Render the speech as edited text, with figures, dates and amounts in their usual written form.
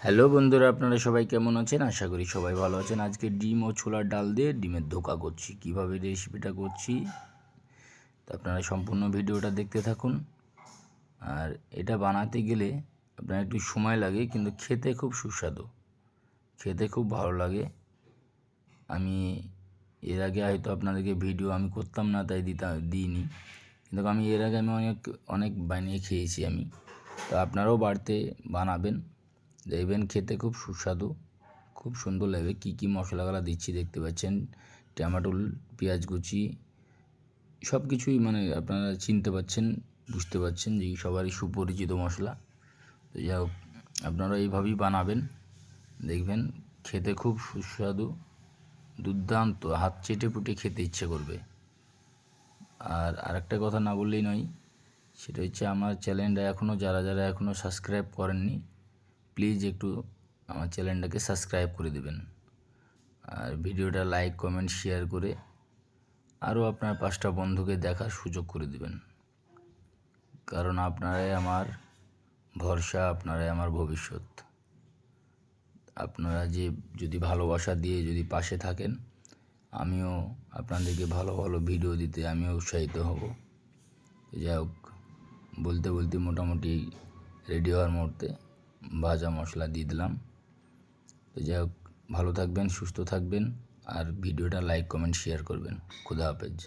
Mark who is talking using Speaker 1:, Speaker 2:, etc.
Speaker 1: Hello বন্ধুরা, আপনারা সবাই কেমন আছেন? আশা করি সবাই ভালো আছেন। আজকে ডিম ও ছোলার ডাল দিয়ে ডিমের ধোঁকা করছি। কিভাবে রেসিপিটা করছি তো আপনারা সম্পূর্ণ ভিডিওটা দেখতে থাকুন। আর এটা বানাতে গেলে আপনার একটু সময় লাগে, কিন্তু খেতে খুব সুস্বাদু, খেতে খুব ভালো লাগে। আমি এর আগে হয়তো আপনাদেরকে ভিডিও আমি করতাম না, তাই দিইনি, কিন্তু আমি এর আগে অনেক অনেক বানিয়ে খেয়েছি আমি। তো আপনারাও বাড়িতে বানাবেন, দেখবেন খেতে খুব সুস্বাদু, খুব সুন্দর লাগবে। কী কী মশলাগুলো দিচ্ছি দেখতে পাচ্ছেন, টমেটো, পেঁয়াজ কুচি, সব কিছুই মানে আপনারা চিনতে পারছেন, বুঝতে পারছেন যে সবারই সুপরিচিত মশলা। তো যাই হোক, আপনারা এইভাবেই বানাবেন, দেখবেন খেতে খুব সুস্বাদু, দুর্দান্ত, হাত চেটে পুটে খেতে ইচ্ছে করবে। আর আরেকটা কথা না বললেই নয়, সেটা হচ্ছে আমার চ্যানেলটা যারা এখনও সাবস্ক্রাইব করেননি, প্লিজ একটু আমার চ্যানেলটাকে সাবস্ক্রাইব করে দেবেন। আর ভিডিওটা লাইক, কমেন্ট, শেয়ার করে আরও আপনার 5টা বন্ধুকে দেখার সুযোগ করে দেবেন। কারণ আপনারাই আমার ভরসা, আপনারাই আমার ভবিষ্যৎ। আপনারা যদি ভালোবাসা দিয়ে যদি পাশে থাকেন, আমিও আপনাদেরকে ভালো ভালো ভিডিও দিতে আমিও উৎসাহিত হব। যাই হোক, বলতে বলতে মোটামুটি রেডি হওয়ার মুহূর্তে ভাজা মশলা দিয়ে দিলাম। তো যাই হোক, ভালো থাকবেন, সুস্থ থাকবেন, আর ভিডিওটা লাইক, কমেন্ট, শেয়ার করবেন। খুদা হাফেজ।